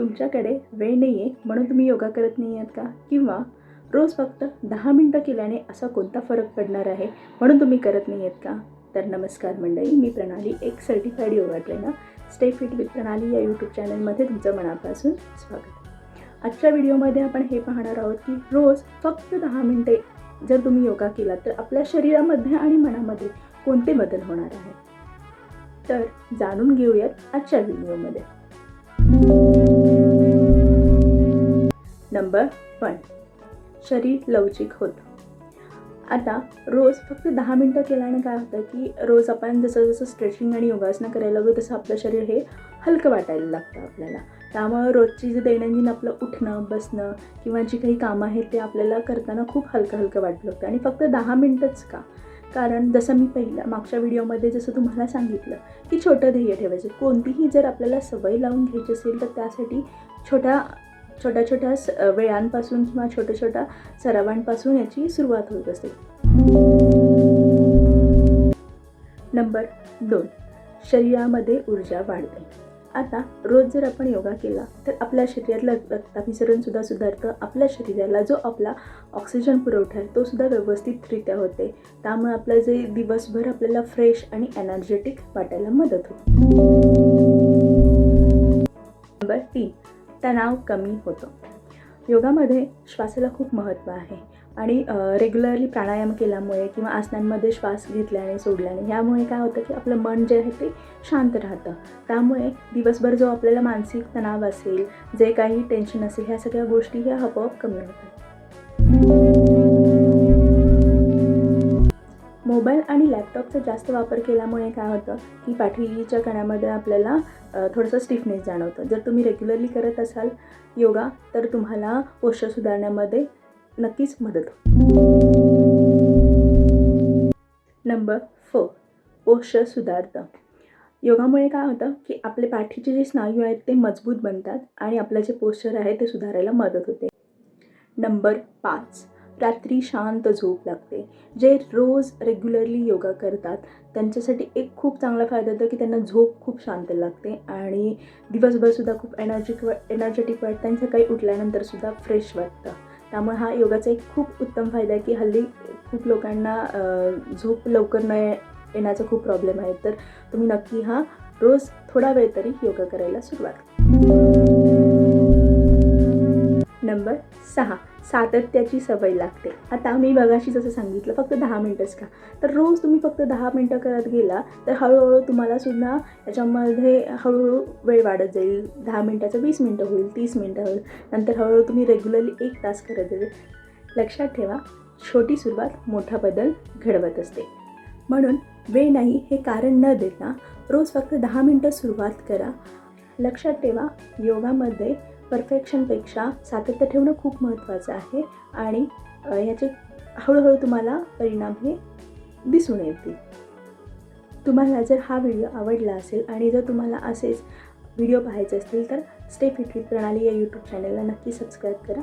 तुमच्याकडे वेळ नाही आहे म्हणून तुम्ही योगा करत नाही आहात का? किंवा रोज फक्त 10 मिनटं केल्याने असा कोणता फरक पडणार आहे म्हणून तुम्ही करत नाही आहेत का? तर नमस्कार मंडळी, मी प्रणाली, एक certified yoga trainer. Stay fit with प्रणाली या यूट्यूब चॅनलमध्ये तुमचं मनापासून स्वागत. आजच्या व्हिडिओमध्ये आपण हे पाहणार आहोत की रोज फक्त 10 मिनटे जर तुम्ही योगा केला तर आपल्या शरीरामध्ये आणि मनामध्ये कोणते बदल होणार आहेत. तर जाणून घेऊयात आजच्या व्हिडिओमध्ये. नंबर 1, शरीर लवचिक होतं. आता रोज फक्त 10 मिनटं केल्याने काय होतं की रोज आपण जसं स्ट्रेचिंग आणि योगासनं करायला लागलो तसं आपलं शरीर हे हलकं वाटायला लागतं आपल्याला. त्यामुळे रोजची जे दैनंदिन आपलं उठणं बसणं किंवा जी काही कामं आहेत ते आपल्याला करताना खूप हलकं वाटलं होतं. आणि फक्त 10 मिनटंच का? कारण जसं मी मागच्या व्हिडिओमध्ये जसं तुम्हाला सांगितलं की छोटं ध्येय ठेवायचं. कोणतीही जर आपल्याला सवय लावून घ्यायची असेल तर त्यासाठी छोट्या वेळांपासून किंवा छोट्या सरावांपासून याची सुरुवात होत असते. नंबर 2, शरीरामध्ये ऊर्जा वाढते. आता रोज जर आपण योगा केला तर आपल्या शरीरातलं रक्ताभिसरणसुद्धा सुधारतं. आपल्या शरीराला जो आपला ऑक्सिजन पुरवठा आहे तो सुद्धा व्यवस्थितरित्या होते. त्यामुळे आपलं जे दिवसभर आपल्याला फ्रेश आणि एनर्जेटिक वाटायला मदत होते. नंबर 3, तणाव कमी होतो. योगामध्ये श्वासाला खूप महत्त्व आहे आणि रेग्युलरली प्राणायाम केल्यामुळे किंवा आसनांमध्ये श्वास घेतल्याने सोडल्याने ह्यामुळे काय होतं की आपलं मन जे आहे ते शांत राहतं. त्यामुळे दिवसभर जो आपल्याला मानसिक तणाव असेल, जे काही टेन्शन असेल, ह्या सगळ्या गोष्टी ह्या आपोआप कमी होतात. मोबाईल आणि लॅपटॉपचा जास्त वापर केल्यामुळे काय होतं की पाठीच्या कण्यामध्ये आपल्याला थोडंसं स्टिफनेस जाणवतं. जर तुम्ही रेग्युलरली करत असाल योगा तर तुम्हाला पोश्चर सुधारण्यामध्ये नक्कीच मदत होईल. नंबर 4, पोश्चर सुधारतं. योगामुळे काय होतं की आपले पाठीचे जे स्नायू आहेत ते मजबूत बनतात आणि आपलं जे पोश्चर आहे ते सुधारायला मदत होते. नंबर 5, रात्री शांत झोप लागते. जे रोज रेग्युलरली योगा करतात त्यांच्यासाठी एक खूप चांगला फायदा होतो की त्यांना झोप खूप शांत लागते आणि दिवसभरसुद्धा खूप एनर्जेटिक वाटतं आणि सकाळी उठल्यानंतरसुद्धा फ्रेश वाटतं. त्यामुळे हा योगाचा एक खूप उत्तम फायदा आहे की हल्ली खूप लोकांना झोप लवकर न येण्याचा खूप प्रॉब्लेम आहे. तर तुम्ही नक्की हा रोज थोडा वेळ तरी योगा करायला सुरुवात करा. नंबर 6, सातत्याची सवय लागते. आता मी मगाशी जसं सांगितलं फक्त 10 मिनटंच का, तर रोज तुम्ही फक्त 10 मिनटं करत गेला तर हळूहळू तुम्हाला सुद्धा याच्यामध्ये हळूहळू वेळ वाढत जाईल. 10 मिनटाचं 20 मिनटं होईल, 30 मिनटं होईल, नंतर हळूहळू तुम्ही रेग्युलरली 1 तास करत जाईल. लक्षात ठेवा, छोटी सुरुवात मोठा बदल घडवत असते. म्हणून वेळ नाही हे कारण न देता रोज फक्त 10 मिनटं सुरुवात करा. लक्षात ठेवा, योगामध्ये परफेक्शनपेक्षा सातत्य ठेवणं खूप महत्त्वाचं आहे आणि ह्याचे हळूहळू तुम्हाला परिणाम हे दिसून येतील. तुम्हाला जर हा व्हिडिओ आवडला असेल आणि जर तुम्हाला असेच व्हिडिओ पाहायचे असतील तर स्टे फिट विथ प्रणाली या यूट्यूब चॅनलला नक्की सबस्क्राईब करा.